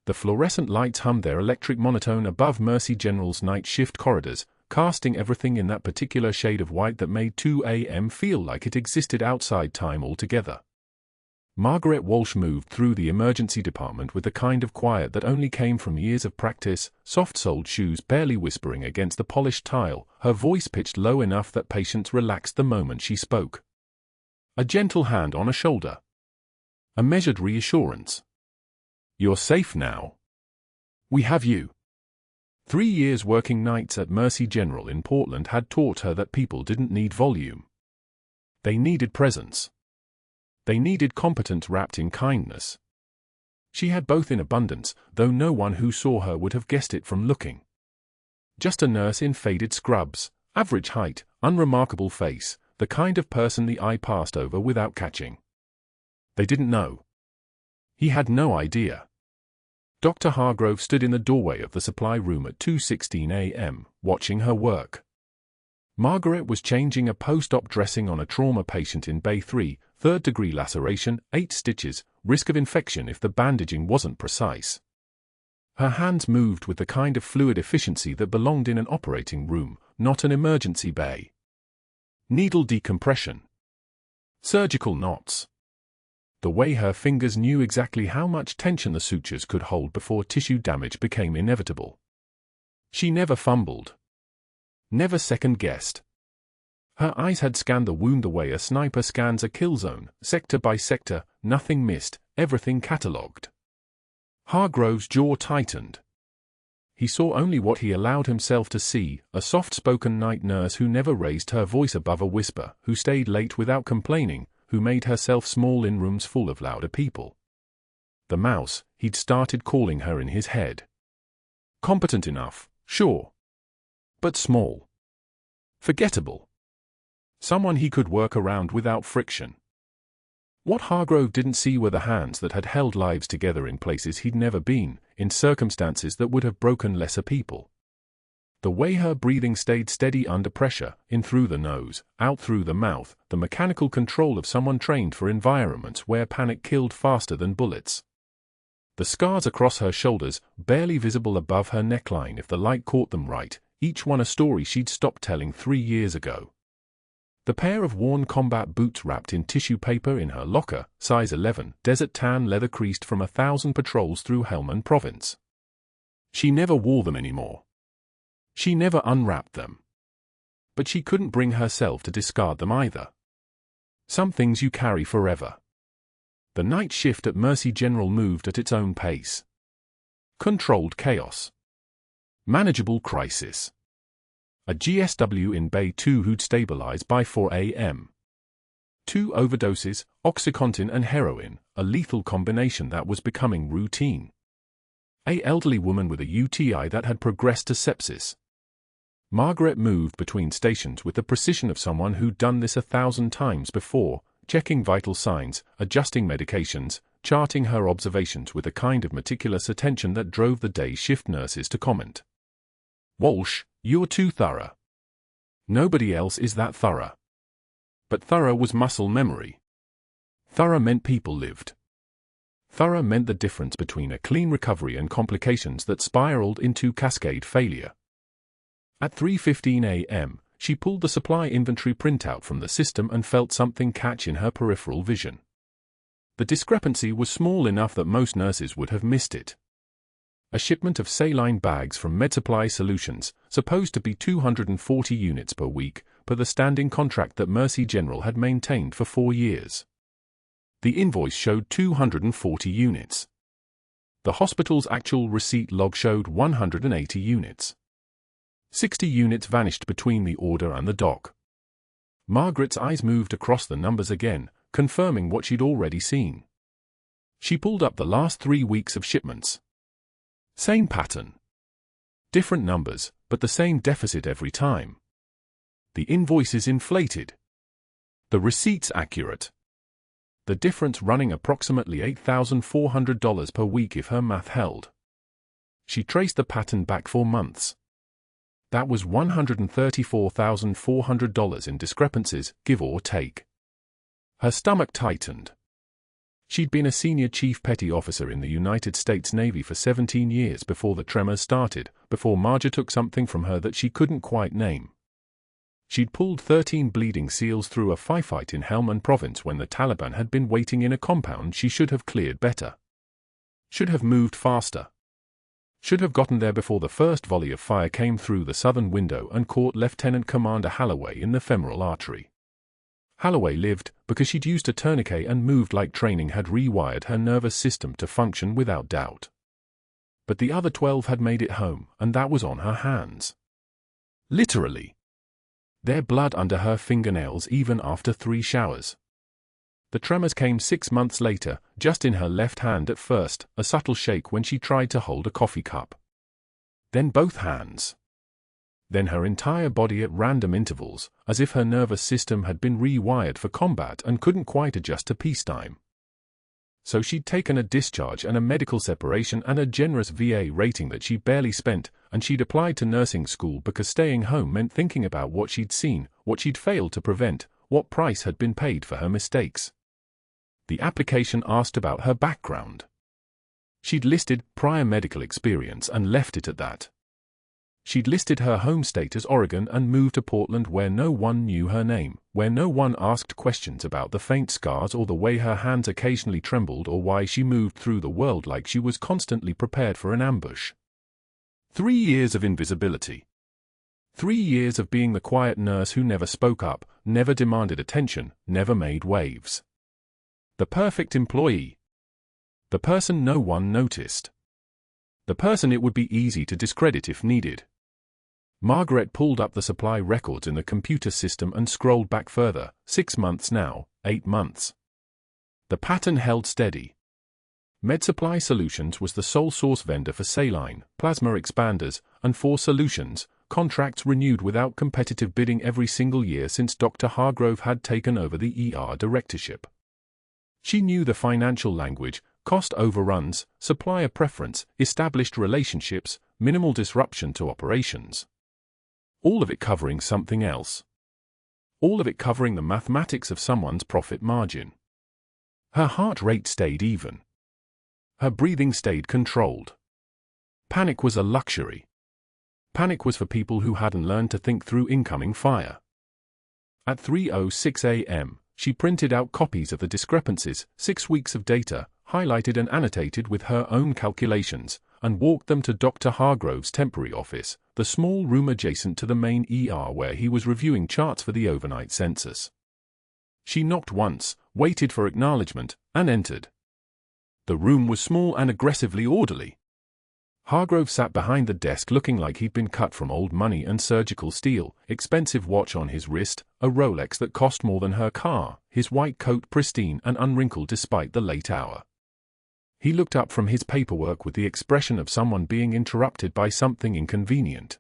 The fluorescent lights hummed their electric monotone above Mercy General's night shift corridors, casting everything in that particular shade of white that made 2 a.m. feel like it existed outside time altogether. Margaret Walsh moved through the emergency department with the kind of quiet that only came from years of practice, soft-soled shoes barely whispering against the polished tile, her voice pitched low enough that patients relaxed the moment she spoke. A gentle hand on a shoulder. A measured reassurance. "You're safe now. We have you." 3 years working nights at Mercy General in Portland had taught her that people didn't need volume. They needed presence. They needed competence wrapped in kindness. She had both in abundance, though no one who saw her would have guessed it from looking. Just a nurse in faded scrubs, average height, unremarkable face, the kind of person the eye passed over without catching. They didn't know. He had no idea. Dr. Hargrove stood in the doorway of the supply room at 2:16 a.m., watching her work. Margaret was changing a post-op dressing on a trauma patient in Bay 3, third-degree laceration, 8 stitches, risk of infection if the bandaging wasn't precise. Her hands moved with the kind of fluid efficiency that belonged in an operating room, not an emergency bay. Needle decompression. Surgical knots. The way her fingers knew exactly how much tension the sutures could hold before tissue damage became inevitable. She never fumbled. Never second-guessed. Her eyes had scanned the wound the way a sniper scans a kill zone, sector by sector, nothing missed, everything catalogued. Hargrove's jaw tightened. He saw only what he allowed himself to see, a soft-spoken night nurse who never raised her voice above a whisper, who stayed late without complaining, who made herself small in rooms full of louder people. The mouse, he'd started calling her in his head. Competent enough, sure. But small. Forgettable. Someone he could work around without friction. What Hargrove didn't see were the hands that had held lives together in places he'd never been, in circumstances that would have broken lesser people. The way her breathing stayed steady under pressure, in through the nose, out through the mouth, the mechanical control of someone trained for environments where panic killed faster than bullets. The scars across her shoulders, barely visible above her neckline if the light caught them right, each one a story she'd stopped telling 3 years ago. The pair of worn combat boots wrapped in tissue paper in her locker, size 11, desert tan leather creased from 1,000 patrols through Helmand Province. She never wore them anymore. She never unwrapped them. But she couldn't bring herself to discard them either. Some things you carry forever. The night shift at Mercy General moved at its own pace. Controlled chaos. Manageable crisis. A GSW in Bay 2 who'd stabilize by 4 a.m. 2 overdoses, OxyContin and heroin, a lethal combination that was becoming routine. An elderly woman with a UTI that had progressed to sepsis. Margaret moved between stations with the precision of someone who'd done this 1,000 times before, checking vital signs, adjusting medications, charting her observations with a kind of meticulous attention that drove the day shift nurses to comment. "Walsh, you're too thorough. Nobody else is that thorough." But thorough was muscle memory. Thorough meant people lived. Thorough meant the difference between a clean recovery and complications that spiraled into cascade failure. At 3:15 a.m., she pulled the supply inventory printout from the system and felt something catch in her peripheral vision. The discrepancy was small enough that most nurses would have missed it. A shipment of saline bags from MedSupply Solutions, supposed to be 240 units per week, per the standing contract that Mercy General had maintained for 4 years. The invoice showed 240 units. The hospital's actual receipt log showed 180 units. 60 units vanished between the order and the dock. Margaret's eyes moved across the numbers again, confirming what she'd already seen. She pulled up the last 3 weeks of shipments. Same pattern. Different numbers, but the same deficit every time. The invoices inflated. The receipts accurate. The difference running approximately $8,400 per week if her math held. She traced the pattern back 4 months. That was $134,400 in discrepancies, give or take. Her stomach tightened. She'd been a senior chief petty officer in the United States Navy for 17 years before the tremors started, before Marjah took something from her that she couldn't quite name. She'd pulled 13 bleeding SEALs through a firefight in Helmand province when the Taliban had been waiting in a compound. She should have cleared better. Should have moved faster. Should have gotten there before the first volley of fire came through the southern window and caught Lieutenant Commander Holloway in the femoral artery. Holloway lived because she'd used a tourniquet and moved like training had rewired her nervous system to function without doubt. But the other 12 had made it home, and that was on her hands. Literally. Their blood under her fingernails even after 3 showers. The tremors came 6 months later, just in her left hand at first, a subtle shake when she tried to hold a coffee cup. Then both hands. Then her entire body at random intervals, as if her nervous system had been rewired for combat and couldn't quite adjust to peacetime. So she'd taken a discharge and a medical separation and a generous VA rating that she barely spent, and she'd applied to nursing school because staying home meant thinking about what she'd seen, what she'd failed to prevent, what price had been paid for her mistakes. The application asked about her background. She'd listed prior medical experience and left it at that. She'd listed her home state as Oregon and moved to Portland where no one knew her name, where no one asked questions about the faint scars or the way her hands occasionally trembled or why she moved through the world like she was constantly prepared for an ambush. 3 years of invisibility. 3 years of being the quiet nurse who never spoke up, never demanded attention, never made waves. The perfect employee. The person no one noticed. The person it would be easy to discredit if needed. Margaret pulled up the supply records in the computer system and scrolled back further. 6 months now, 8 months. The pattern held steady. MedSupply Solutions was the sole source vendor for saline, plasma expanders, and 4 solutions, contracts renewed without competitive bidding every single year since Dr. Hargrove had taken over the ER directorship. She knew the financial language, cost overruns, supplier preference, established relationships, minimal disruption to operations. All of it covering something else. All of it covering the mathematics of someone's profit margin. Her heart rate stayed even. Her breathing stayed controlled. Panic was a luxury. Panic was for people who hadn't learned to think through incoming fire. At 3:06 a.m., she printed out copies of the discrepancies, 6 weeks of data, highlighted and annotated with her own calculations, and walked them to Dr. Hargrove's temporary office, the small room adjacent to the main ER where he was reviewing charts for the overnight census. She knocked once, waited for acknowledgement, and entered. The room was small and aggressively orderly. Hargrove sat behind the desk looking like he'd been cut from old money and surgical steel, expensive watch on his wrist, a Rolex that cost more than her car, his white coat pristine and unwrinkled despite the late hour. He looked up from his paperwork with the expression of someone being interrupted by something inconvenient.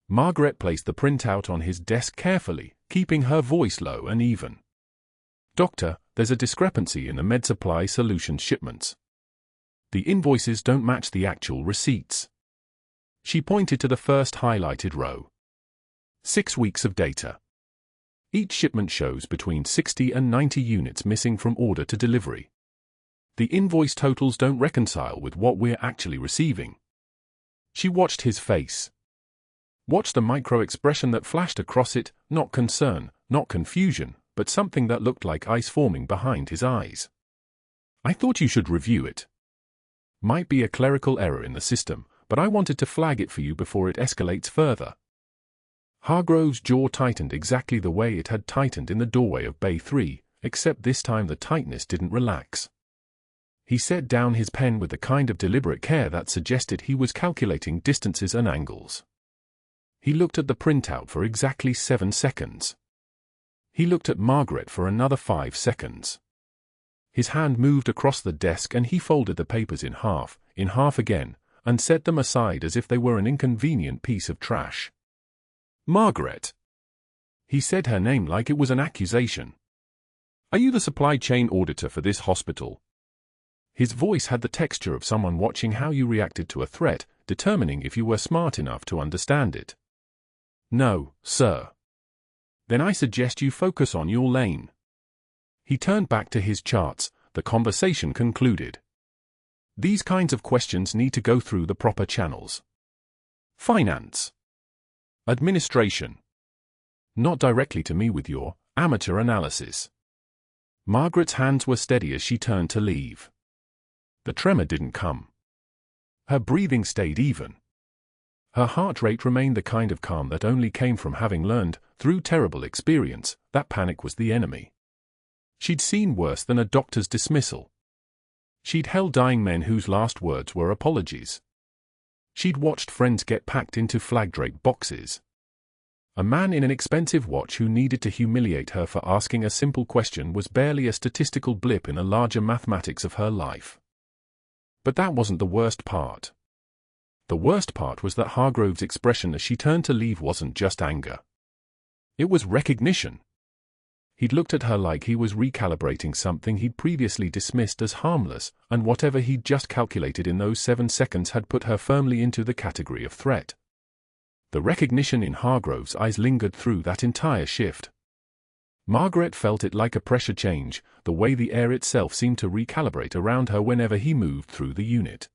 Margaret placed the printout on his desk carefully, keeping her voice low and even. "Doctor, there's a discrepancy in the MedSupply Solutions shipments. The invoices don't match the actual receipts." She pointed to the first highlighted row. 6 weeks of data. Each shipment shows between 60 and 90 units missing from order to delivery. The invoice totals don't reconcile with what we're actually receiving. She watched his face. Watched the micro-expression that flashed across it, not concern, not confusion, but something that looked like ice forming behind his eyes. "I thought you should review it. Might be a clerical error in the system, but I wanted to flag it for you before it escalates further." Hargrove's jaw tightened exactly the way it had tightened in the doorway of Bay 3, except this time the tightness didn't relax. He set down his pen with the kind of deliberate care that suggested he was calculating distances and angles. He looked at the printout for exactly 7 seconds. He looked at Margaret for another 5 seconds. His hand moved across the desk and he folded the papers in half again, and set them aside as if they were an inconvenient piece of trash. "Margaret." He said her name like it was an accusation. "Are you the supply chain auditor for this hospital?" His voice had the texture of someone watching how you reacted to a threat, determining if you were smart enough to understand it. "No, sir." "Then I suggest you focus on your lane." He turned back to his charts, the conversation concluded. These kinds of questions need to go through the proper channels. Finance. Administration. Not directly to me with your amateur analysis. Margaret's hands were steady as she turned to leave. The tremor didn't come. Her breathing stayed even. Her heart rate remained the kind of calm that only came from having learned, through terrible experience, that panic was the enemy. She'd seen worse than a doctor's dismissal. She'd held dying men whose last words were apologies. She'd watched friends get packed into flag-draped boxes. A man in an expensive watch who needed to humiliate her for asking a simple question was barely a statistical blip in the larger mathematics of her life. But that wasn't the worst part. The worst part was that Hargrove's expression as she turned to leave wasn't just anger. It was recognition. He'd looked at her like he was recalibrating something he'd previously dismissed as harmless, and whatever he'd just calculated in those 7 seconds had put her firmly into the category of threat. The recognition in Hargrove's eyes lingered through that entire shift. Margaret felt it like a pressure change, the way the air itself seemed to recalibrate around her whenever he moved through the unit.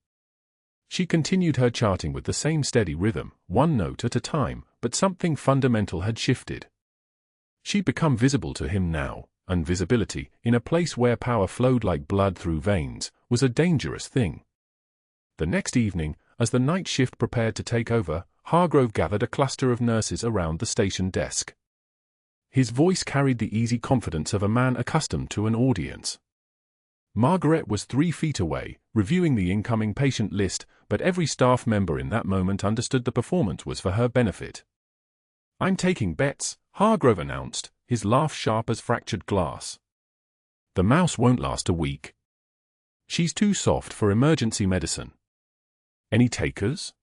She continued her charting with the same steady rhythm, one note at a time, but something fundamental had shifted. She'd become visible to him now, and visibility, in a place where power flowed like blood through veins, was a dangerous thing. The next evening, as the night shift prepared to take over, Hargrove gathered a cluster of nurses around the station desk. His voice carried the easy confidence of a man accustomed to an audience. Margaret was 3 feet away, reviewing the incoming patient list, but every staff member in that moment understood the performance was for her benefit. "I'm taking bets," Hargrove announced, his laugh sharp as fractured glass. "The mouse won't last a week. She's too soft for emergency medicine." "Any takers?"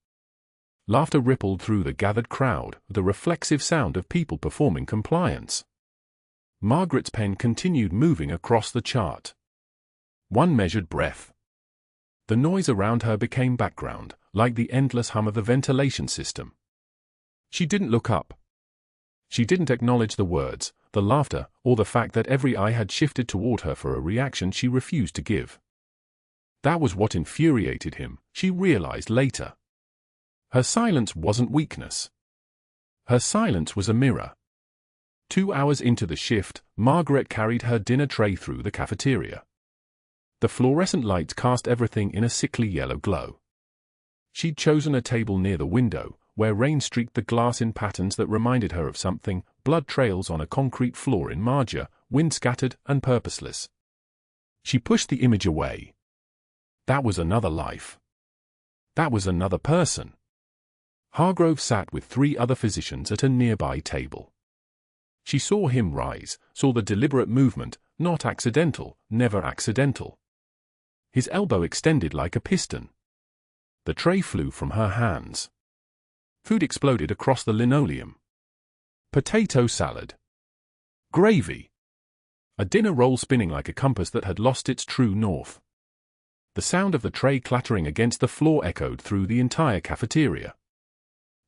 Laughter rippled through the gathered crowd, the reflexive sound of people performing compliance. Margaret's pen continued moving across the chart. One measured breath. The noise around her became background, like the endless hum of the ventilation system. She didn't look up. She didn't acknowledge the words, the laughter, or the fact that every eye had shifted toward her for a reaction she refused to give. That was what infuriated him, she realized later. Her silence wasn't weakness. Her silence was a mirror. 2 hours into the shift, Margaret carried her dinner tray through the cafeteria. The fluorescent lights cast everything in a sickly yellow glow. She'd chosen a table near the window, where rain streaked the glass in patterns that reminded her of something, blood trails on a concrete floor in Marjah, wind-scattered and purposeless. She pushed the image away. That was another life. That was another person. Hargrove sat with 3 other physicians at a nearby table. She saw him rise, saw the deliberate movement, not accidental, never accidental. His elbow extended like a piston. The tray flew from her hands. Food exploded across the linoleum. Potato salad. Gravy. A dinner roll spinning like a compass that had lost its true north. The sound of the tray clattering against the floor echoed through the entire cafeteria.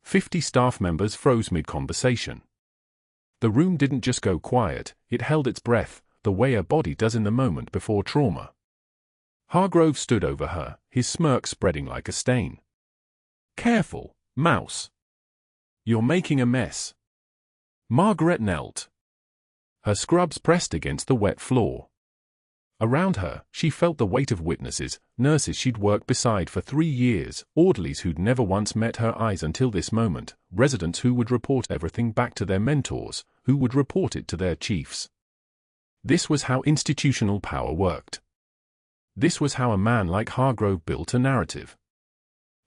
50 staff members froze mid-conversation. The room didn't just go quiet, it held its breath, the way a body does in the moment before trauma. Hargrove stood over her, his smirk spreading like a stain. "Careful, mouse. You're making a mess." Margaret knelt. Her scrubs pressed against the wet floor. Around her, she felt the weight of witnesses, nurses she'd worked beside for 3 years, orderlies who'd never once met her eyes until this moment, residents who would report everything back to their mentors, who would report it to their chiefs. This was how institutional power worked. This was how a man like Hargrove built a narrative.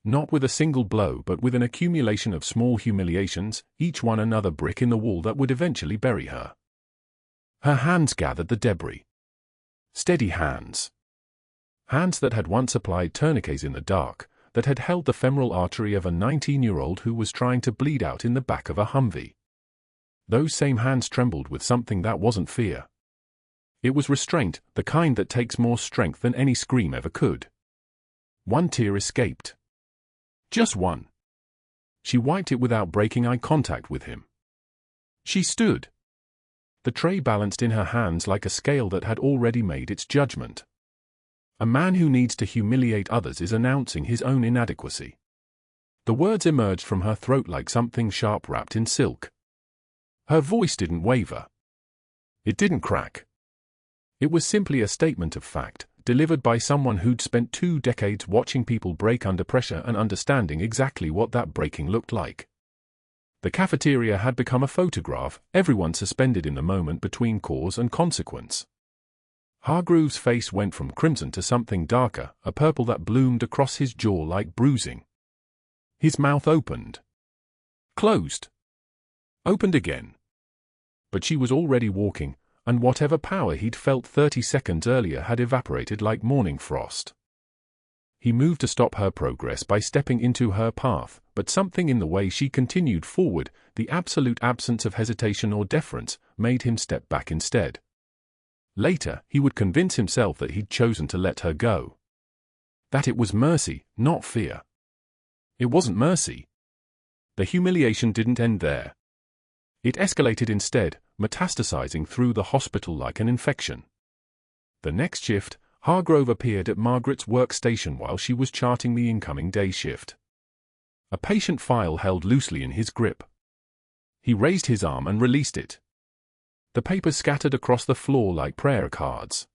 Not with a single blow but with an accumulation of small humiliations, each one another brick in the wall that would eventually bury her. Her hands gathered the debris. Steady hands. Hands that had once applied tourniquets in the dark, that had held the femoral artery of a 19-year-old who was trying to bleed out in the back of a Humvee. Those same hands trembled with something that wasn't fear. It was restraint, the kind that takes more strength than any scream ever could. One tear escaped. Just one. She wiped it without breaking eye contact with him. She stood. The tray balanced in her hands like a scale that had already made its judgment. A man who needs to humiliate others is announcing his own inadequacy. The words emerged from her throat like something sharp wrapped in silk. Her voice didn't waver. It didn't crack. It was simply a statement of fact, delivered by someone who'd spent 2 decades watching people break under pressure and understanding exactly what that breaking looked like. The cafeteria had become a photograph, everyone suspended in the moment between cause and consequence. Hargrove's face went from crimson to something darker, a purple that bloomed across his jaw like bruising. His mouth opened. Closed. Opened again. But she was already walking, and whatever power he'd felt 30 seconds earlier had evaporated like morning frost. He moved to stop her progress by stepping into her path, but something in the way she continued forward, the absolute absence of hesitation or deference, made him step back instead. Later, he would convince himself that he'd chosen to let her go. That it was mercy, not fear. It wasn't mercy. The humiliation didn't end there. It escalated instead, metastasizing through the hospital like an infection. The next shift, Hargrove appeared at Margaret's workstation while she was charting the incoming day shift. A patient file held loosely in his grip. He raised his arm and released it. The papers scattered across the floor like prayer cards.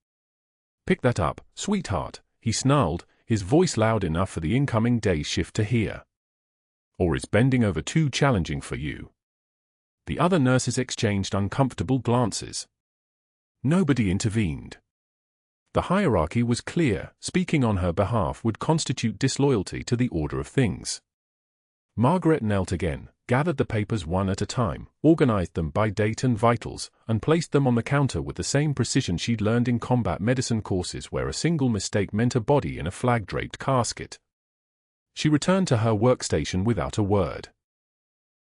"Pick that up, sweetheart," he snarled, his voice loud enough for the incoming day shift to hear. "Or is bending over too challenging for you?" The other nurses exchanged uncomfortable glances. Nobody intervened. The hierarchy was clear, speaking on her behalf would constitute disloyalty to the order of things. Margaret knelt again, gathered the papers one at a time, organized them by date and vitals, and placed them on the counter with the same precision she'd learned in combat medicine courses where a single mistake meant a body in a flag-draped casket. She returned to her workstation without a word.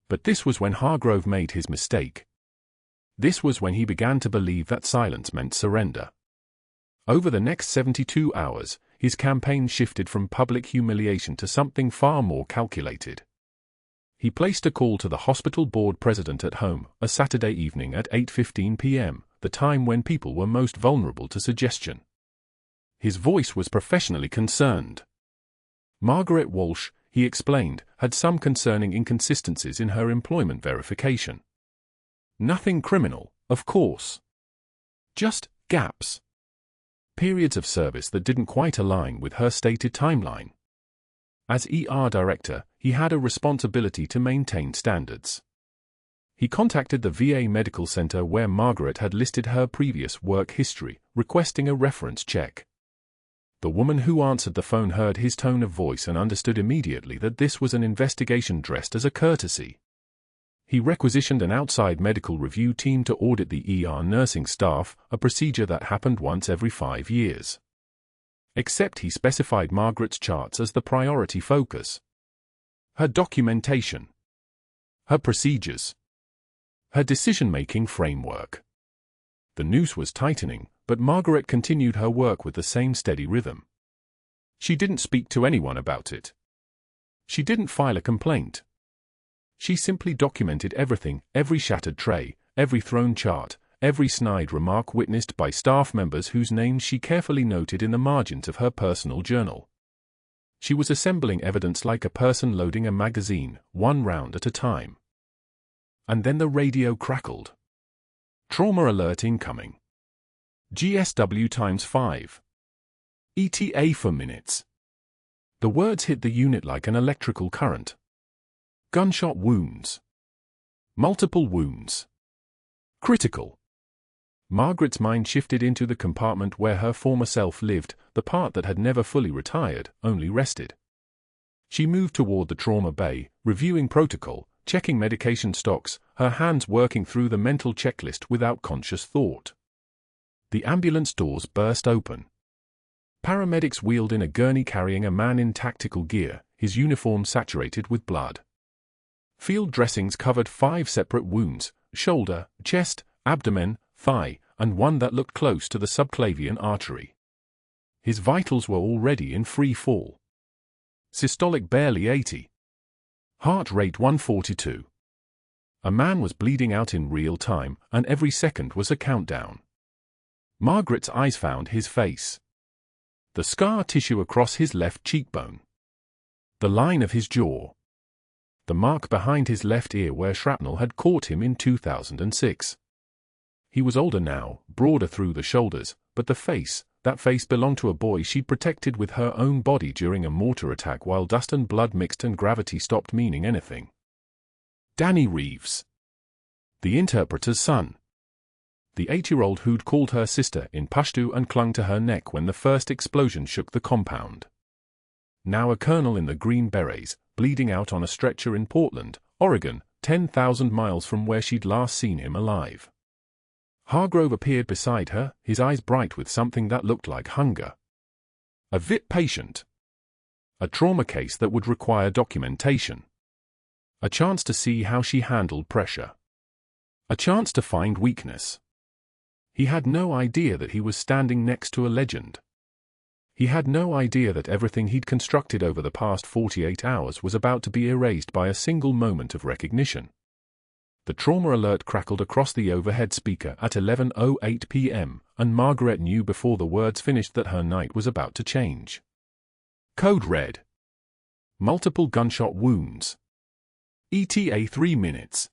But this was when Hargrove made his mistake. This was when he began to believe that silence meant surrender. Over the next 72 hours, his campaign shifted from public humiliation to something far more calculated. He placed a call to the hospital board president at home, a Saturday evening at 8:15 p.m., the time when people were most vulnerable to suggestion. His voice was professionally concerned. Margaret Walsh, he explained, had some concerning inconsistencies in her employment verification. Nothing criminal, of course. Just gaps. Periods of service that didn't quite align with her stated timeline. As ER director, he had a responsibility to maintain standards. He contacted the VA Medical Center where Margaret had listed her previous work history, requesting a reference check. The woman who answered the phone heard his tone of voice and understood immediately that this was an investigation dressed as a courtesy. He requisitioned an outside medical review team to audit the ER nursing staff, a procedure that happened once every 5 years. Except he specified Margaret's charts as the priority focus. Her documentation. Her procedures. Her decision-making framework. The noose was tightening, but Margaret continued her work with the same steady rhythm. She didn't speak to anyone about it. She didn't file a complaint. She simply documented everything, every shattered tray, every thrown chart, every snide remark witnessed by staff members whose names she carefully noted in the margins of her personal journal. She was assembling evidence like a person loading a magazine, one round at a time. And then the radio crackled. Trauma alert incoming. GSW ×5. ETA for minutes. The words hit the unit like an electrical current. Gunshot wounds. Multiple wounds. Critical. Margaret's mind shifted into the compartment where her former self lived, the part that had never fully retired, only rested. She moved toward the trauma bay, reviewing protocol, checking medication stocks, her hands working through the mental checklist without conscious thought. The ambulance doors burst open. Paramedics wheeled in a gurney carrying a man in tactical gear, his uniform saturated with blood. Field dressings covered 5 separate wounds, shoulder, chest, abdomen, thigh, and one that looked close to the subclavian artery. His vitals were already in free fall. Systolic barely 80. Heart rate 142. A man was bleeding out in real time, and every second was a countdown. Margaret's eyes found his face. The scar tissue across his left cheekbone. The line of his jaw. The mark behind his left ear where shrapnel had caught him in 2006. He was older now, broader through the shoulders, but that face belonged to a boy she'd protected with her own body during a mortar attack while dust and blood mixed and gravity stopped meaning anything. Danny Reeves. The interpreter's son. The 8-year-old who'd called her sister in Pashto and clung to her neck when the first explosion shook the compound. Now a colonel in the Green Berets, bleeding out on a stretcher in Portland, Oregon, 10,000 miles from where she'd last seen him alive. Hargrove appeared beside her, his eyes bright with something that looked like hunger. A VIP patient. A trauma case that would require documentation. A chance to see how she handled pressure. A chance to find weakness. He had no idea that he was standing next to a legend. He had no idea that everything he'd constructed over the past 48 hours was about to be erased by a single moment of recognition. The trauma alert crackled across the overhead speaker at 11:08 p.m., and Margaret knew before the words finished that her night was about to change. Code red. Multiple gunshot wounds. ETA 3 minutes.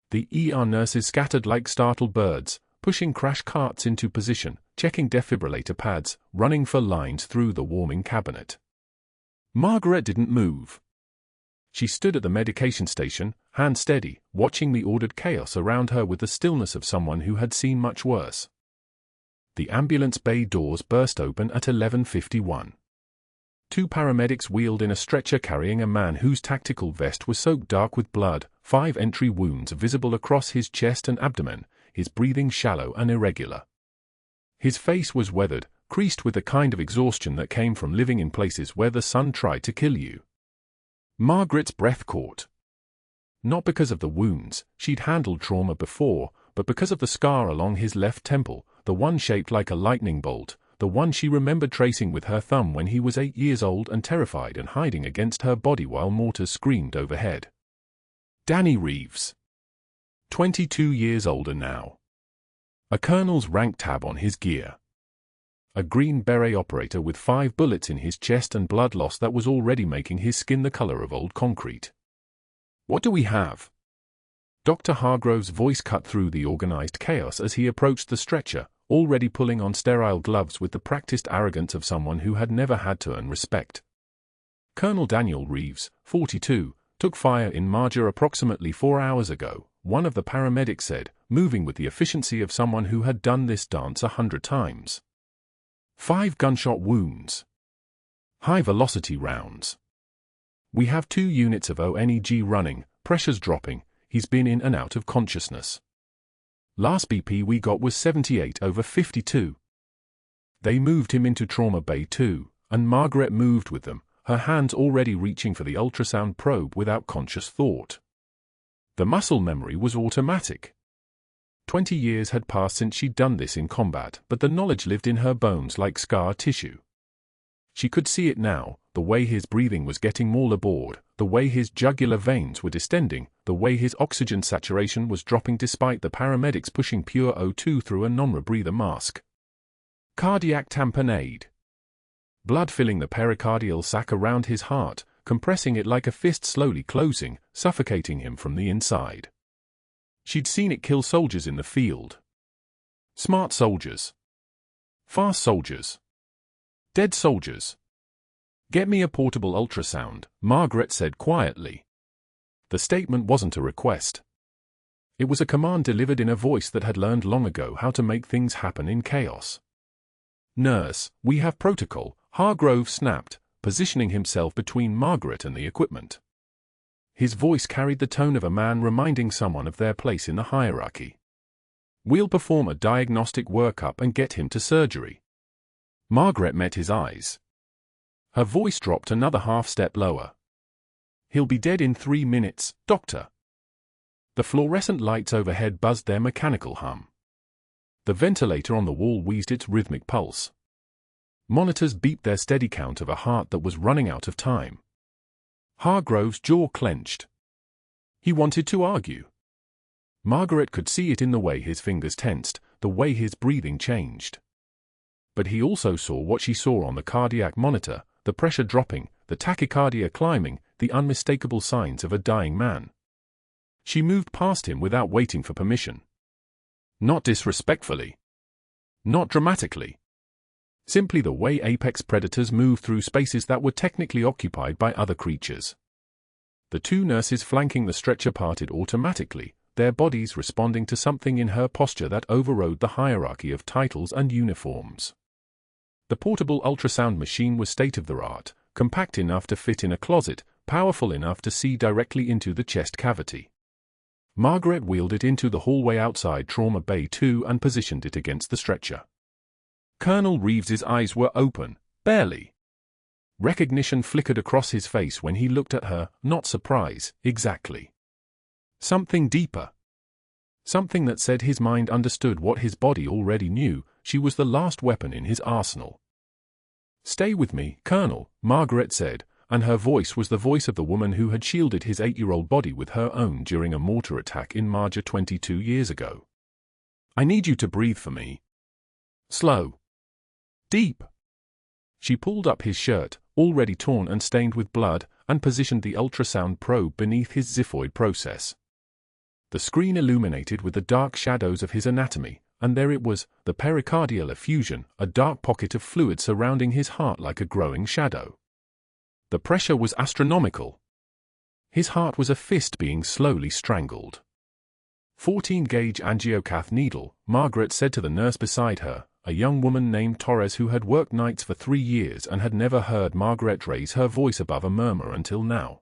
The ER nurses scattered like startled birds, pushing crash carts into position, checking defibrillator pads, running for lines through the warming cabinet. Margaret didn't move. She stood at the medication station, hand steady, watching the ordered chaos around her with the stillness of someone who had seen much worse. The ambulance bay doors burst open at 11:51. 2 paramedics wheeled in a stretcher carrying a man whose tactical vest was soaked dark with blood, 5 entry wounds visible across his chest and abdomen, his breathing shallow and irregular. His face was weathered, creased with the kind of exhaustion that came from living in places where the sun tried to kill you. Margaret's breath caught. Not because of the wounds, she'd handled trauma before, but because of the scar along his left temple, the one shaped like a lightning bolt, the one she remembered tracing with her thumb when he was 8 years old and terrified and hiding against her body while mortars screamed overhead. Danny Reeves. 22 years older now. A colonel's rank tab on his gear. A Green Beret operator with 5 bullets in his chest and blood loss that was already making his skin the color of old concrete. What do we have? Dr. Hargrove's voice cut through the organized chaos as he approached the stretcher, already pulling on sterile gloves with the practiced arrogance of someone who had never had to earn respect. Colonel Daniel Reeves, 42, took fire in Marjah approximately 4 hours ago, one of the paramedics said, moving with the efficiency of someone who had done this dance 100 times. 5 gunshot wounds. High-velocity rounds. We have 2 units of ONEG running, pressure's dropping, he's been in and out of consciousness. Last BP we got was 78/52. They moved him into Trauma Bay 2, and Margaret moved with them, her hands already reaching for the ultrasound probe without conscious thought. The muscle memory was automatic. 20 years had passed since she'd done this in combat, but the knowledge lived in her bones like scar tissue. She could see it now, the way his breathing was getting more labored, the way his jugular veins were distending, the way his oxygen saturation was dropping despite the paramedics pushing pure O2 through a non-rebreather mask. Cardiac tamponade. Blood filling the pericardial sac around his heart, compressing it like a fist slowly closing, suffocating him from the inside. She'd seen it kill soldiers in the field. Smart soldiers. Fast soldiers. Dead soldiers. Get me a portable ultrasound, Margaret said quietly. The statement wasn't a request. It was a command delivered in a voice that had learned long ago how to make things happen in chaos. Nurse, we have protocol, Hargrove snapped, positioning himself between Margaret and the equipment. His voice carried the tone of a man reminding someone of their place in the hierarchy. We'll perform a diagnostic workup and get him to surgery. Margaret met his eyes. Her voice dropped another half-step lower. He'll be dead in 3 minutes, doctor. The fluorescent lights overhead buzzed their mechanical hum. The ventilator on the wall wheezed its rhythmic pulse. Monitors beeped their steady count of a heart that was running out of time. Hargrove's jaw clenched. He wanted to argue. Margaret could see it in the way his fingers tensed, the way his breathing changed. but he also saw what she saw on the cardiac monitor, the pressure dropping, the tachycardia climbing, the unmistakable signs of a dying man. She moved past him without waiting for permission. Not disrespectfully. Not dramatically. Simply the way apex predators move through spaces that were technically occupied by other creatures. The two nurses flanking the stretcher parted automatically, their bodies responding to something in her posture that overrode the hierarchy of titles and uniforms. The portable ultrasound machine was state-of-the-art, compact enough to fit in a closet, powerful enough to see directly into the chest cavity. Margaret wheeled it into the hallway outside Trauma Bay 2 and positioned it against the stretcher. Colonel Reeves's eyes were open, barely. Recognition flickered across his face when he looked at her, not surprise, exactly. Something deeper. Something that said his mind understood what his body already knew: she was the last weapon in his arsenal. "Stay with me, Colonel," Margaret said, and her voice was the voice of the woman who had shielded his 8-year-old body with her own during a mortar attack in Marjah 22 years ago. "I need you to breathe for me. Slow. Deep." She pulled up his shirt, already torn and stained with blood, and positioned the ultrasound probe beneath his xiphoid process. The screen illuminated with the dark shadows of his anatomy, and there it was, the pericardial effusion, a dark pocket of fluid surrounding his heart like a growing shadow. The pressure was astronomical. His heart was a fist being slowly strangled. 14-gauge angiocath needle, Margaret said to the nurse beside her, a young woman named Torres who had worked nights for 3 years and had never heard Margaret raise her voice above a murmur until now.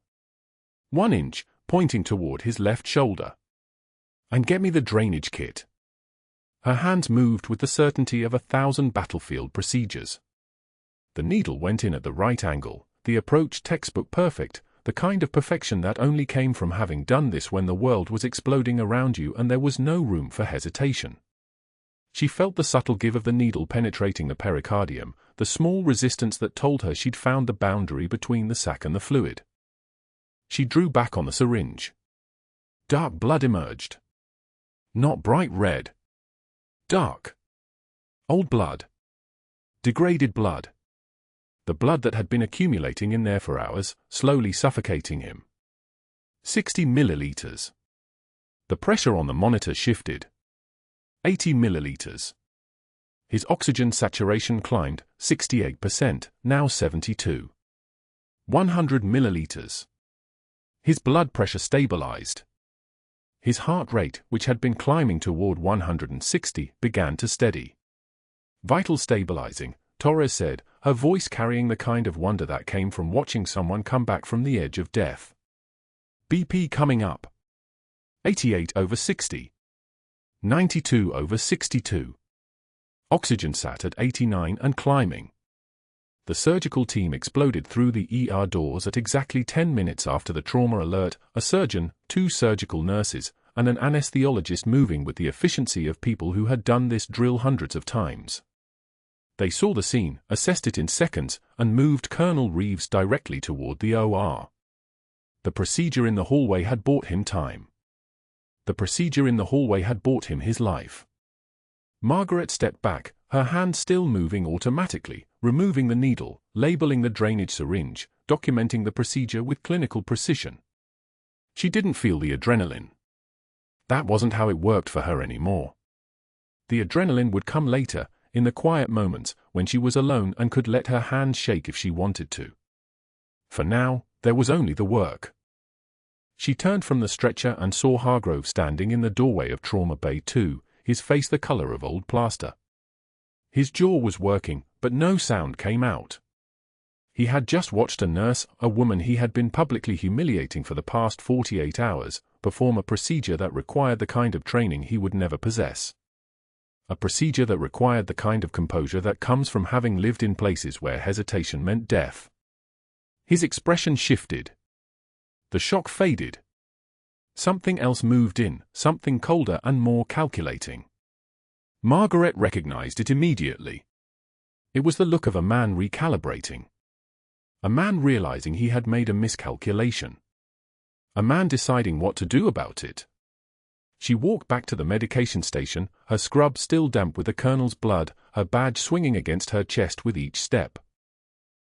1 inch, pointing toward his left shoulder. "And get me the drainage kit." Her hands moved with the certainty of 1,000 battlefield procedures. The needle went in at the right angle, the approach textbook perfect, the kind of perfection that only came from having done this when the world was exploding around you and there was no room for hesitation. She felt the subtle give of the needle penetrating the pericardium, the small resistance that told her she'd found the boundary between the sac and the fluid. She drew back on the syringe. Dark blood emerged. Not bright red. Dark. Old blood. Degraded blood. The blood that had been accumulating in there for hours, slowly suffocating him. 60 milliliters. The pressure on the monitor shifted. 80 milliliters. His oxygen saturation climbed, 68%, now 72. 100 milliliters. His blood pressure stabilized. His heart rate, which had been climbing toward 160, began to steady. "Vital stabilizing," Torres said, her voice carrying the kind of wonder that came from watching someone come back from the edge of death. "BP coming up. 88/60. 92/62. Oxygen sat at 89 and climbing." The surgical team exploded through the ER doors at exactly 10 minutes after the trauma alert, a surgeon, 2 surgical nurses, and an anesthesiologist moving with the efficiency of people who had done this drill hundreds of times. They saw the scene, assessed it in seconds, and moved Colonel Reeves directly toward the OR. The procedure in the hallway had bought him time. The procedure in the hallway had bought him his life. Margaret stepped back, her hand still moving automatically, removing the needle, labeling the drainage syringe, documenting the procedure with clinical precision. She didn't feel the adrenaline. That wasn't how it worked for her anymore. The adrenaline would come later, in the quiet moments, when she was alone and could let her hands shake if she wanted to. For now, there was only the work. She turned from the stretcher and saw Hargrove standing in the doorway of Trauma Bay 2, his face the color of old plaster. His jaw was working, but no sound came out. He had just watched a nurse, a woman he had been publicly humiliating for the past 48 hours, perform a procedure that required the kind of training he would never possess. A procedure that required the kind of composure that comes from having lived in places where hesitation meant death. His expression shifted. The shock faded. Something else moved in, something colder and more calculating. Margaret recognized it immediately. It was the look of a man recalibrating. A man realizing he had made a miscalculation. A man deciding what to do about it. She walked back to the medication station, her scrub still damp with the colonel's blood, her badge swinging against her chest with each step.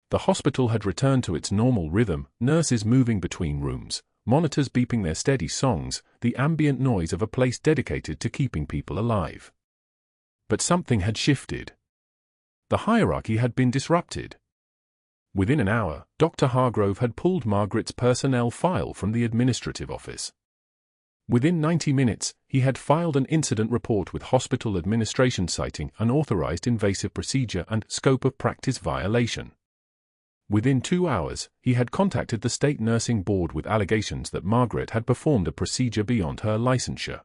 The hospital had returned to its normal rhythm, nurses moving between rooms, monitors beeping their steady songs, the ambient noise of a place dedicated to keeping people alive. But something had shifted. The hierarchy had been disrupted. Within an hour, Dr. Hargrove had pulled Margaret's personnel file from the administrative office. Within 90 minutes, he had filed an incident report with hospital administration citing unauthorized invasive procedure and scope of practice violation. Within 2 hours, he had contacted the state nursing board with allegations that Margaret had performed a procedure beyond her licensure.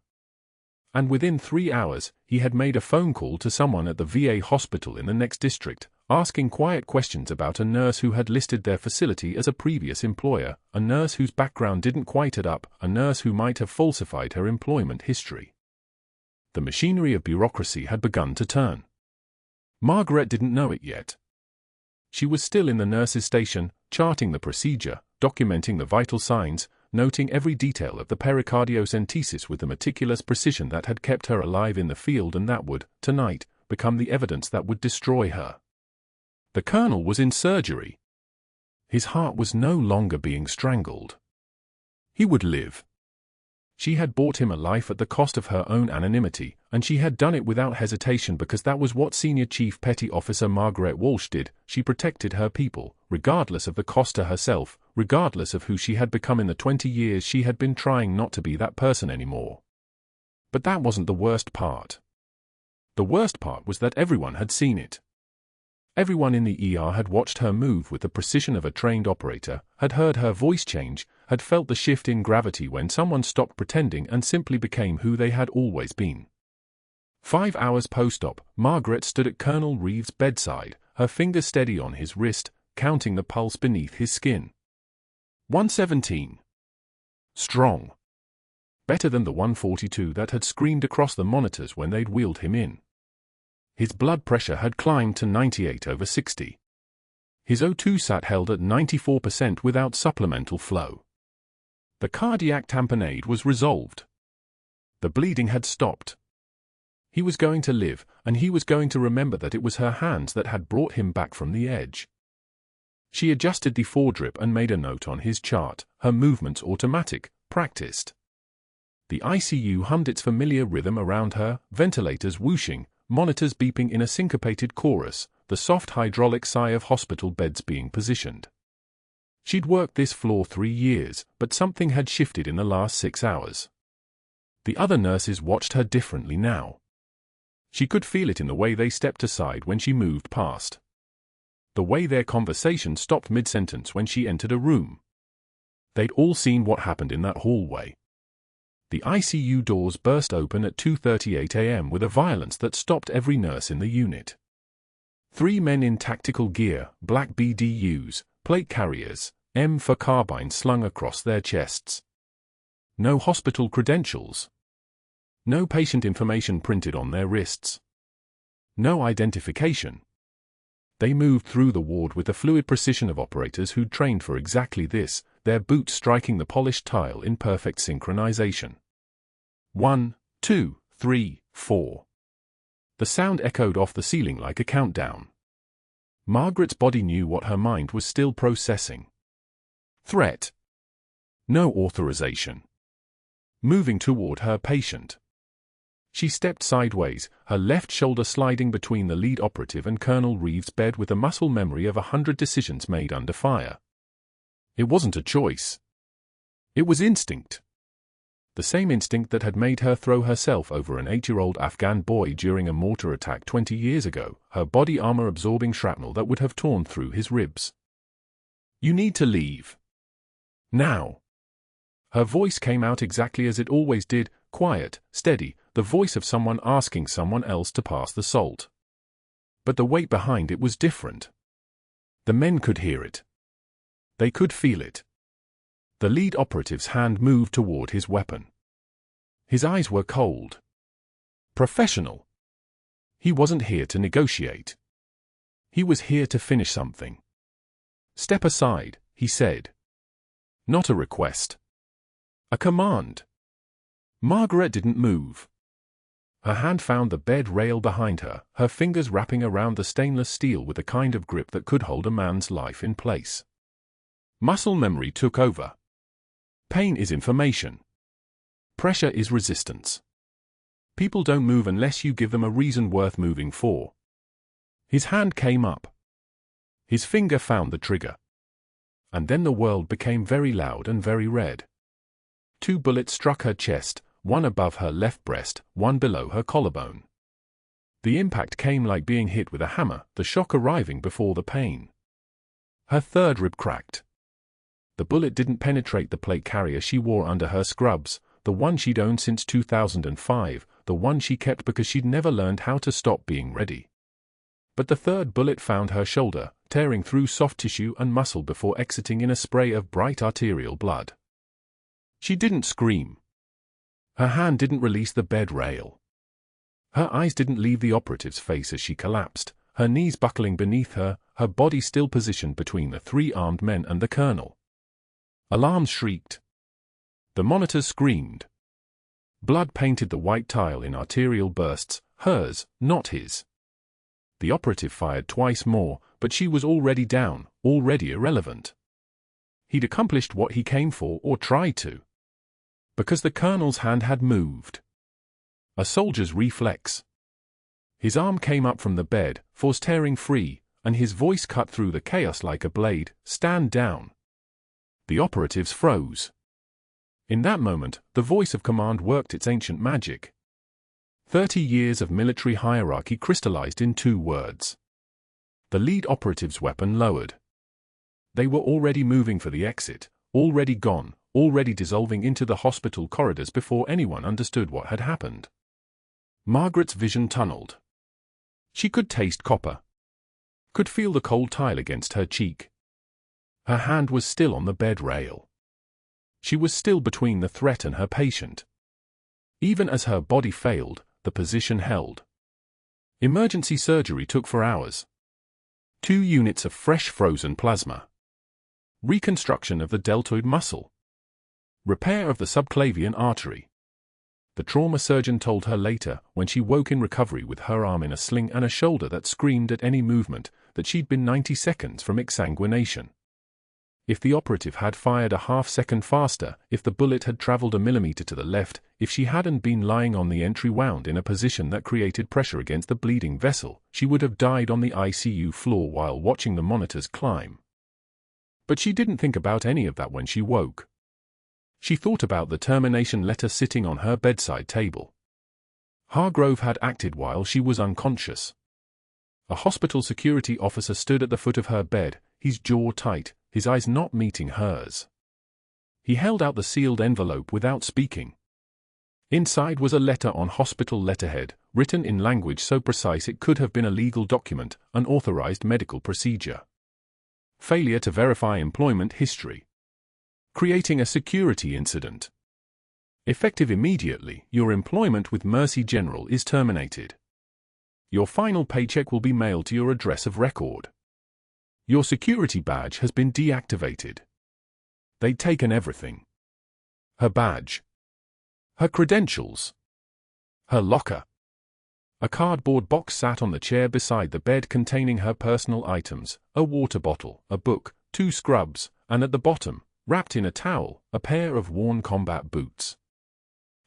And within 3 hours, he had made a phone call to someone at the VA hospital in the next district, asking quiet questions about a nurse who had listed their facility as a previous employer, a nurse whose background didn't quite add up, a nurse who might have falsified her employment history. The machinery of bureaucracy had begun to turn. Margaret didn't know it yet. She was still in the nurse's station, charting the procedure, documenting the vital signs, noting every detail of the pericardiocentesis with the meticulous precision that had kept her alive in the field and that would, tonight, become the evidence that would destroy her. The colonel was in surgery. His heart was no longer being strangled. He would live. She had bought him a life at the cost of her own anonymity, and she had done it without hesitation because that was what Senior Chief Petty Officer Margaret Walsh did. She protected her people, regardless of the cost to herself, regardless of who she had become in the 20 years she had been trying not to be that person anymore. But that wasn't the worst part. The worst part was that everyone had seen it. Everyone in the ER had watched her move with the precision of a trained operator, had heard her voice change, had felt the shift in gravity when someone stopped pretending and simply became who they had always been. 5 hours post-op, Margaret stood at Colonel Reeves' bedside, her finger steady on his wrist, counting the pulse beneath his skin. 117. Strong. Better than the 142 that had screamed across the monitors when they'd wheeled him in. His blood pressure had climbed to 98/60. His O2 sat held at 94% without supplemental flow. The cardiac tamponade was resolved. The bleeding had stopped. He was going to live, and he was going to remember that it was her hands that had brought him back from the edge. She adjusted the foredrip and made a note on his chart, her movements automatic, practiced. The ICU hummed its familiar rhythm around her, ventilators whooshing, monitors beeping in a syncopated chorus, the soft hydraulic sigh of hospital beds being positioned. She'd worked this floor 3 years, but something had shifted in the last 6 hours. The other nurses watched her differently now. She could feel it in the way they stepped aside when she moved past. The way their conversation stopped mid-sentence when she entered a room. They'd all seen what happened in that hallway. The ICU doors burst open at 2:38 a.m. with a violence that stopped every nurse in the unit. 3 men in tactical gear, black BDUs, plate carriers, M for carbines slung across their chests. No hospital credentials. No patient information printed on their wrists. No identification. They moved through the ward with the fluid precision of operators who'd trained for exactly this, their boots striking the polished tile in perfect synchronization. 1, 2, 3, 4. The sound echoed off the ceiling like a countdown. Margaret's body knew what her mind was still processing. Threat. No authorization. Moving toward her patient. She stepped sideways, her left shoulder sliding between the lead operative and Colonel Reeves' bed with the muscle memory of 100 decisions made under fire. It wasn't a choice. It was instinct. The same instinct that had made her throw herself over an 8-year-old Afghan boy during a mortar attack 20 years ago, her body armor absorbing shrapnel that would have torn through his ribs. You need to leave. Now. Her voice came out exactly as it always did, quiet, steady, the voice of someone asking someone else to pass the salt. But the weight behind it was different. The men could hear it. They could feel it. The lead operative's hand moved toward his weapon. His eyes were cold. Professional. He wasn't here to negotiate. He was here to finish something. Step aside, he said. Not a request. A command. Margaret didn't move. Her hand found the bed rail behind her, her fingers wrapping around the stainless steel with a kind of grip that could hold a man's life in place. Muscle memory took over. Pain is information. Pressure is resistance. People don't move unless you give them a reason worth moving for. His hand came up. His finger found the trigger. And then the world became very loud and very red. 2 bullets struck her chest, one above her left breast, one below her collarbone. The impact came like being hit with a hammer, the shock arriving before the pain. Her third rib cracked. The bullet didn't penetrate the plate carrier she wore under her scrubs, the one she'd owned since 2005, the one she kept because she'd never learned how to stop being ready. But the third bullet found her shoulder, tearing through soft tissue and muscle before exiting in a spray of bright arterial blood. She didn't scream. Her hand didn't release the bed rail. Her eyes didn't leave the operative's face as she collapsed, her knees buckling beneath her, her body still positioned between the 3 armed men and the colonel. Alarms shrieked. The monitors screamed. Blood painted the white tile in arterial bursts, hers, not his. The operative fired twice more, but she was already down, already irrelevant. He'd accomplished what he came for, or tried to. Because the colonel's hand had moved. A soldier's reflex. His arm came up from the bed, force tearing free, and his voice cut through the chaos like a blade, "Stand down." The operatives froze. In that moment, the voice of command worked its ancient magic. 30 years of military hierarchy crystallized in 2 words. The lead operative's weapon lowered. They were already moving for the exit, already gone, already dissolving into the hospital corridors before anyone understood what had happened. Margaret's vision tunneled. She could taste copper. Could feel the cold tile against her cheek. Her hand was still on the bed rail. She was still between the threat and her patient. Even as her body failed, the position held. Emergency surgery took for hours. 2 units of fresh frozen plasma. Reconstruction of the deltoid muscle. Repair of the subclavian artery. The trauma surgeon told her later, when she woke in recovery with her arm in a sling and a shoulder that screamed at any movement, that she'd been 90 seconds from exsanguination. If the operative had fired a half-second faster, if the bullet had traveled a millimeter to the left, if she hadn't been lying on the entry wound in a position that created pressure against the bleeding vessel, she would have died on the ICU floor while watching the monitors climb. But she didn't think about any of that when she woke. She thought about the termination letter sitting on her bedside table. Hargrove had acted while she was unconscious. A hospital security officer stood at the foot of her bed, his jaw tight, his eyes not meeting hers. He held out the sealed envelope without speaking. Inside was a letter on hospital letterhead, written in language so precise it could have been a legal document, unauthorized medical procedure. Failure to verify employment history. Creating a security incident. Effective immediately, your employment with Mercy General is terminated. Your final paycheck will be mailed to your address of record. Your security badge has been deactivated. They'd taken everything. Her badge. Her credentials. Her locker. A cardboard box sat on the chair beside the bed containing her personal items, a water bottle, a book, 2 scrubs, and at the bottom, wrapped in a towel, a pair of worn combat boots.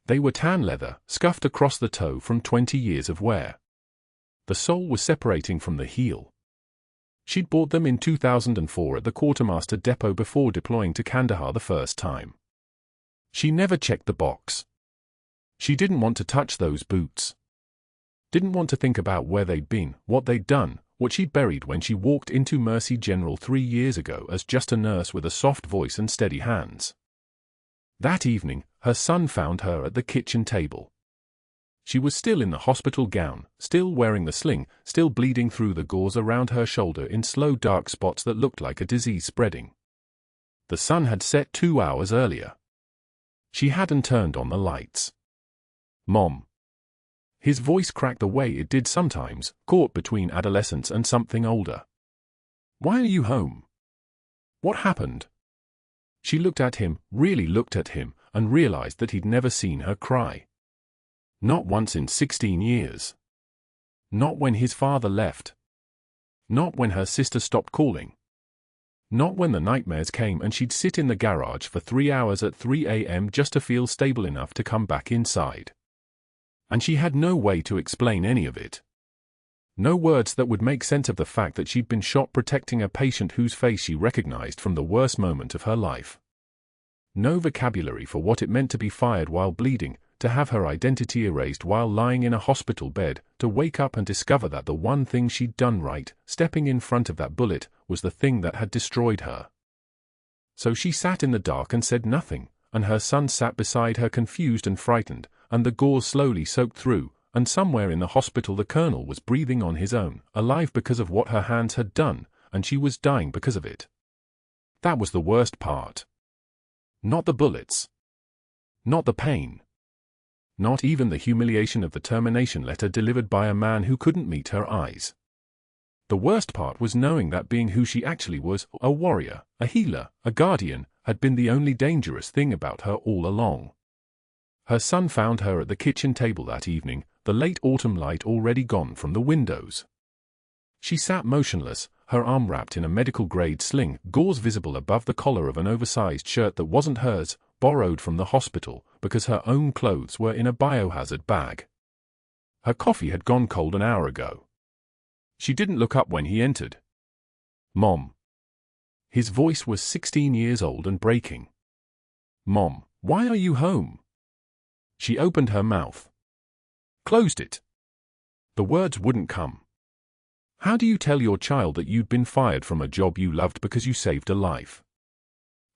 They were tan leather, scuffed across the toe from 20 years of wear. The sole was separating from the heel. She'd bought them in 2004 at the quartermaster depot before deploying to Kandahar the first time. She never checked the box. She didn't want to touch those boots. Didn't want to think about where they'd been, what they'd done, what she'd buried when she walked into Mercy General 3 years ago as just a nurse with a soft voice and steady hands. That evening, her son found her at the kitchen table. She was still in the hospital gown, still wearing the sling, still bleeding through the gauze around her shoulder in slow dark spots that looked like a disease spreading. The sun had set 2 hours earlier. She hadn't turned on the lights. "Mom." His voice cracked the way it did sometimes, caught between adolescence and something older. "Why are you home? What happened?" She looked at him, really looked at him, and realized that he'd never seen her cry. Not once in 16 years. Not when his father left. Not when her sister stopped calling. Not when the nightmares came and she'd sit in the garage for 3 hours at 3 a.m. just to feel stable enough to come back inside. And she had no way to explain any of it. No words that would make sense of the fact that she'd been shot protecting a patient whose face she recognized from the worst moment of her life. No vocabulary for what it meant to be fired while bleeding, to have her identity erased while lying in a hospital bed, to wake up and discover that the one thing she'd done right, stepping in front of that bullet, was the thing that had destroyed her. So she sat in the dark and said nothing, and her son sat beside her confused and frightened, and the gauze slowly soaked through, and somewhere in the hospital the colonel was breathing on his own, alive because of what her hands had done, and she was dying because of it. That was the worst part. Not the bullets. Not the pain. Not even the humiliation of the termination letter delivered by a man who couldn't meet her eyes. The worst part was knowing that being who she actually was, a warrior, a healer, a guardian, had been the only dangerous thing about her all along. Her son found her at the kitchen table that evening, the late autumn light already gone from the windows. She sat motionless, her arm wrapped in a medical-grade sling, gauze visible above the collar of an oversized shirt that wasn't hers, borrowed from the hospital, because her own clothes were in a biohazard bag. Her coffee had gone cold an hour ago. She didn't look up when he entered. "Mom." His voice was 16 years old and breaking. "Mom, why are you home?" She opened her mouth. Closed it. The words wouldn't come. How do you tell your child that you'd been fired from a job you loved because you saved a life?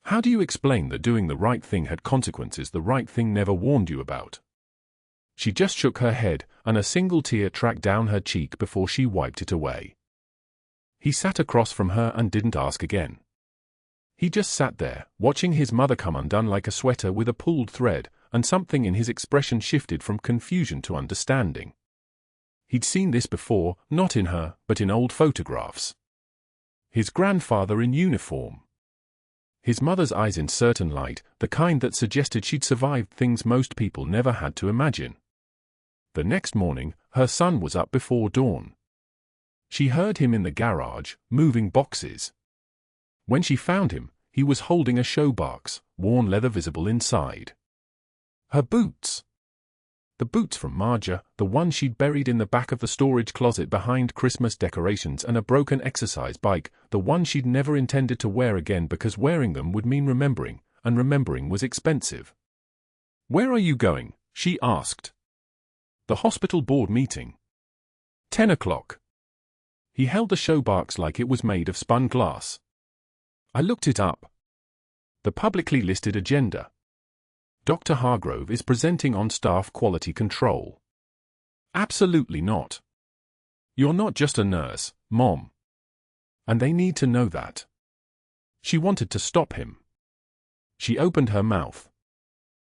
How do you explain that doing the right thing had consequences the right thing never warned you about? She just shook her head, and a single tear tracked down her cheek before she wiped it away. He sat across from her and didn't ask again. He just sat there, watching his mother come undone like a sweater with a pulled thread, and something in his expression shifted from confusion to understanding. He'd seen this before, not in her, but in old photographs. His grandfather in uniform. His mother's eyes in certain light, the kind that suggested she'd survived things most people never had to imagine. The next morning, her son was up before dawn. She heard him in the garage, moving boxes. When she found him, he was holding a showbox, worn leather visible inside. Her boots. The boots from Marjah, the one she'd buried in the back of the storage closet behind Christmas decorations and a broken exercise bike, the one she'd never intended to wear again because wearing them would mean remembering, and remembering was expensive. "Where are you going?" she asked. "The hospital board meeting." 10 o'clock. He held the showbox like it was made of spun glass. I looked it up. The publicly listed agenda. Dr. Hargrove is presenting on staff quality control. Absolutely not. You're not just a nurse, Mom. And they need to know that. She wanted to stop him. She opened her mouth.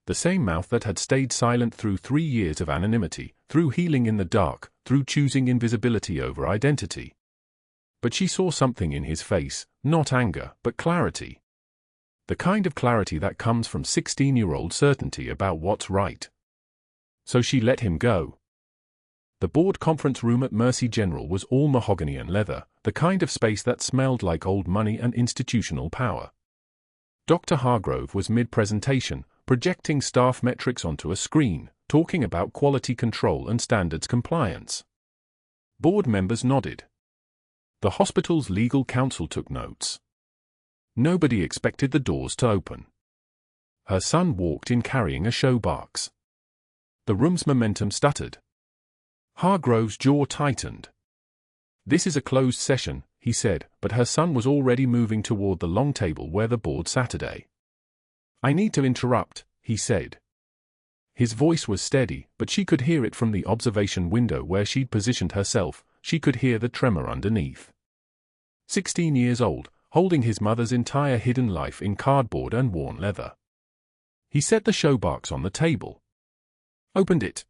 The same mouth that had stayed silent through 3 years of anonymity, through healing in the dark, through choosing invisibility over identity. But she saw something in his face, not anger, but clarity. The kind of clarity that comes from 16-year-old certainty about what's right. So she let him go. The board conference room at Mercy General was all mahogany and leather, the kind of space that smelled like old money and institutional power. Dr. Hargrove was mid-presentation, projecting staff metrics onto a screen, talking about quality control and standards compliance. Board members nodded. The hospital's legal counsel took notes. Nobody expected the doors to open. Her son walked in carrying a showbox. The room's momentum stuttered. Hargrove's jaw tightened. "This is a closed session," he said, but her son was already moving toward the long table where the board sat today. "I need to interrupt," he said. His voice was steady, but she could hear it from the observation window where she'd positioned herself. She could hear the tremor underneath. 16 years old, holding his mother's entire hidden life in cardboard and worn leather. He set the showbox on the table. Opened it.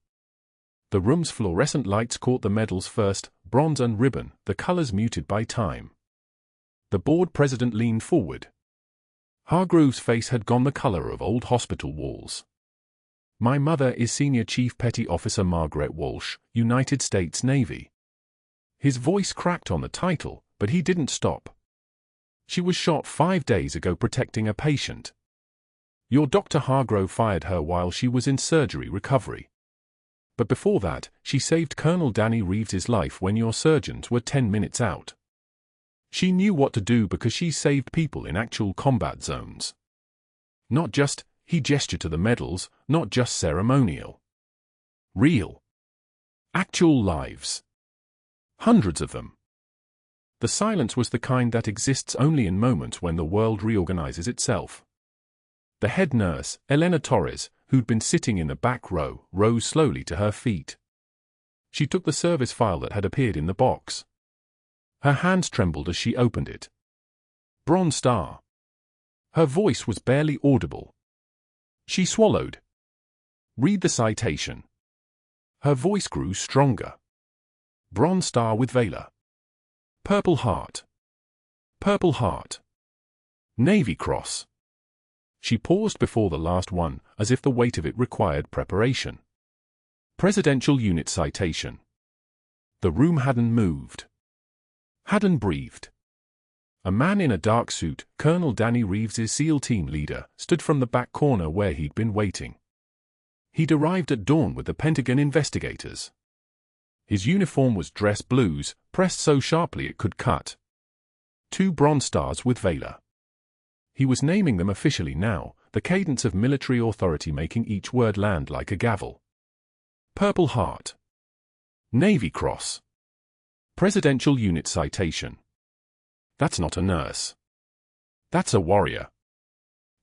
The room's fluorescent lights caught the medals first, bronze and ribbon, the colors muted by time. The board president leaned forward. Hargrove's face had gone the color of old hospital walls. My mother is Senior Chief Petty Officer Margaret Walsh, United States Navy. His voice cracked on the title, but he didn't stop. She was shot 5 days ago protecting a patient. Your Dr. Hargrove fired her while she was in surgery recovery. But before that, she saved Colonel Danny Reeves's life when your surgeons were 10 minutes out. She knew what to do because she saved people in actual combat zones. Not just, he gestured to the medals, not just ceremonial. Real. Actual lives. Hundreds of them. The silence was the kind that exists only in moments when the world reorganizes itself. The head nurse, Elena Torres, who'd been sitting in the back row, rose slowly to her feet. She took the service file that had appeared in the box. Her hands trembled as she opened it. Bronze Star. Her voice was barely audible. She swallowed. Read the citation. Her voice grew stronger. Bronze Star with Valor. Purple Heart. Purple Heart. Navy Cross. She paused before the last one, as if the weight of it required preparation. Presidential Unit Citation. The room hadn't moved. Hadn't breathed. A man in a dark suit, Colonel Danny Reeves's SEAL team leader, stood from the back corner where he'd been waiting. He'd arrived at dawn with the Pentagon investigators. His uniform was dress blues, pressed so sharply it could cut. 2 bronze stars with Valor. He was naming them officially now, the cadence of military authority making each word land like a gavel. Purple Heart. Navy Cross. Presidential Unit Citation. That's not a nurse. That's a warrior.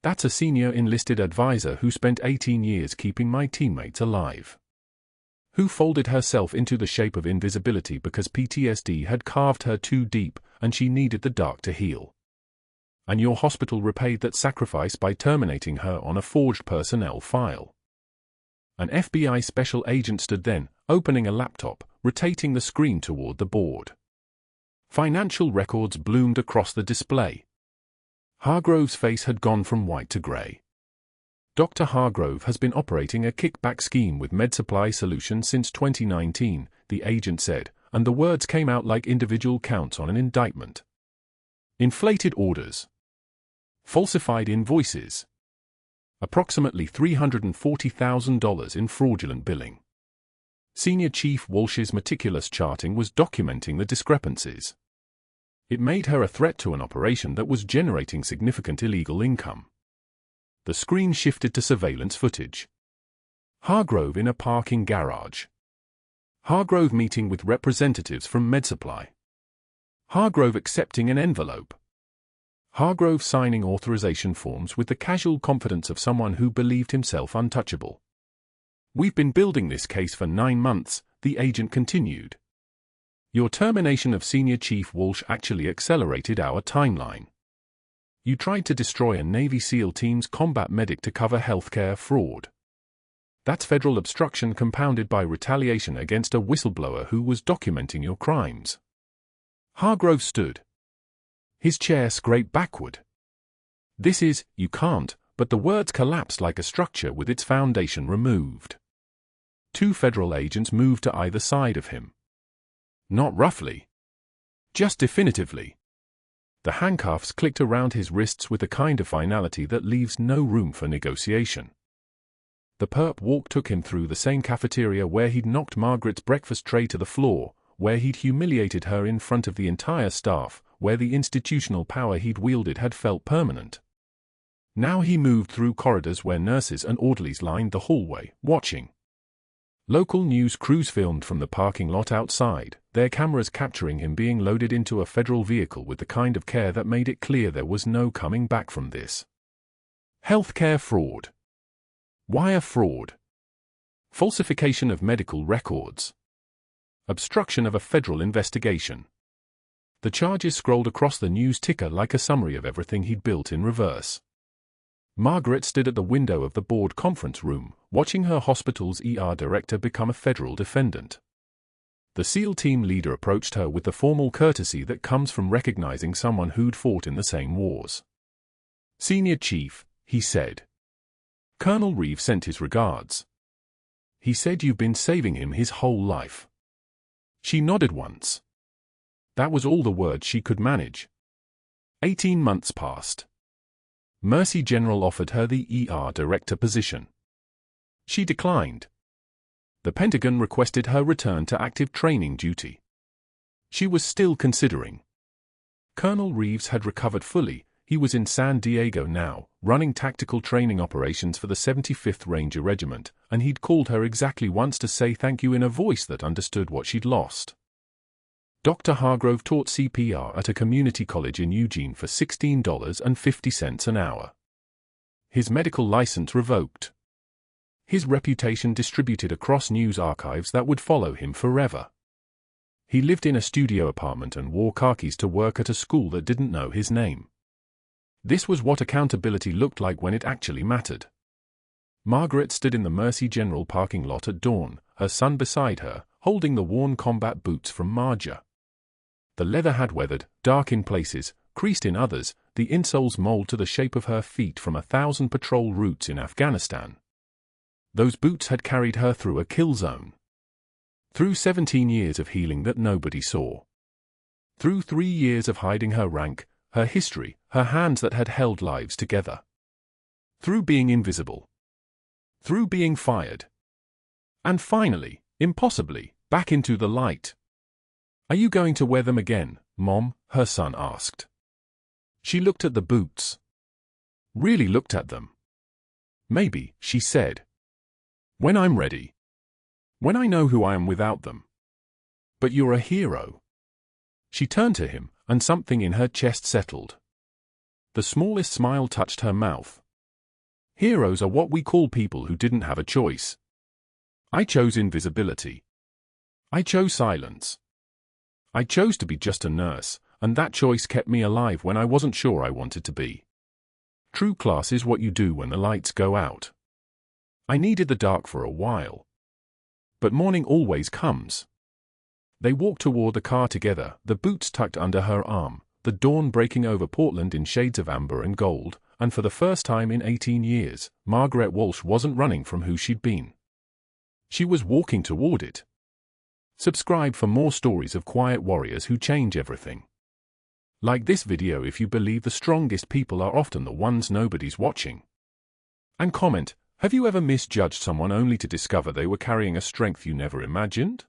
That's a senior enlisted advisor who spent 18 years keeping my teammates alive. Who folded herself into the shape of invisibility because PTSD had carved her too deep and she needed the dark to heal. And your hospital repaid that sacrifice by terminating her on a forged personnel file. An FBI special agent stood then, opening a laptop, rotating the screen toward the board. Financial records bloomed across the display. Hargrove's face had gone from white to gray. Dr. Hargrove has been operating a kickback scheme with MedSupply Solutions since 2019, the agent said, and the words came out like individual counts on an indictment. Inflated orders. Falsified invoices. Approximately $340,000 in fraudulent billing. Senior Chief Walsh's meticulous charting was documenting the discrepancies. It made her a threat to an operation that was generating significant illegal income. The screen shifted to surveillance footage. Hargrove in a parking garage. Hargrove meeting with representatives from MedSupply. Hargrove accepting an envelope. Hargrove signing authorization forms with the casual confidence of someone who believed himself untouchable. We've been building this case for 9 months, the agent continued. Your termination of Senior Chief Walsh actually accelerated our timeline. You tried to destroy a Navy SEAL team's combat medic to cover healthcare fraud. That's federal obstruction compounded by retaliation against a whistleblower who was documenting your crimes. Hargrove stood. His chair scraped backward. This is, you can't, but the words collapsed like a structure with its foundation removed. 2 federal agents moved to either side of him. Not roughly. Just definitively. The handcuffs clicked around his wrists with a kind of finality that leaves no room for negotiation. The perp walk took him through the same cafeteria where he'd knocked Margaret's breakfast tray to the floor, where he'd humiliated her in front of the entire staff, where the institutional power he'd wielded had felt permanent. Now he moved through corridors where nurses and orderlies lined the hallway, watching. Local news crews filmed from the parking lot outside, their cameras capturing him being loaded into a federal vehicle with the kind of care that made it clear there was no coming back from this. Healthcare fraud. Wire fraud. Falsification of medical records. Obstruction of a federal investigation. The charges scrolled across the news ticker like a summary of everything he'd built in reverse. Margaret stood at the window of the board conference room, watching her hospital's ER director become a federal defendant. The SEAL team leader approached her with the formal courtesy that comes from recognizing someone who'd fought in the same wars. "Senior Chief," he said. Colonel Reeve sent his regards. He said you've been saving him his whole life. She nodded once. That was all the words she could manage. 18 months passed. Mercy General offered her the ER director position. She declined. The Pentagon requested her return to active training duty. She was still considering. Colonel Reeves had recovered fully. He was in San Diego now, running tactical training operations for the 75th Ranger Regiment, and he'd called her exactly once to say thank you in a voice that understood what she'd lost. Dr. Hargrove taught CPR at a community college in Eugene for $16.50 an hour. His medical license revoked. His reputation distributed across news archives that would follow him forever. He lived in a studio apartment and wore khakis to work at a school that didn't know his name. This was what accountability looked like when it actually mattered. Margaret stood in the Mercy General parking lot at dawn, her son beside her, holding the worn combat boots from Marjah. The leather had weathered, dark in places, creased in others, the insoles mold to the shape of her feet from 1,000 patrol routes in Afghanistan. Those boots had carried her through a kill zone. Through 17 years of healing that nobody saw. Through 3 years of hiding her rank, her history, her hands that had held lives together. Through being invisible. Through being fired. And finally, impossibly, back into the light. Are you going to wear them again, Mom? Her son asked. She looked at the boots. Really looked at them. Maybe, she said. When I'm ready. When I know who I am without them. But you're a hero. She turned to him, and something in her chest settled. The smallest smile touched her mouth. Heroes are what we call people who didn't have a choice. I chose invisibility. I chose silence. I chose to be just a nurse, and that choice kept me alive when I wasn't sure I wanted to be. True class is what you do when the lights go out. I needed the dark for a while. But morning always comes. They walked toward the car together, the boots tucked under her arm, the dawn breaking over Portland in shades of amber and gold, and for the first time in 18 years, Margaret Walsh wasn't running from who she'd been. She was walking toward it. Subscribe for more stories of quiet warriors who change everything. Like this video if you believe the strongest people are often the ones nobody's watching. And comment, have you ever misjudged someone only to discover they were carrying a strength you never imagined?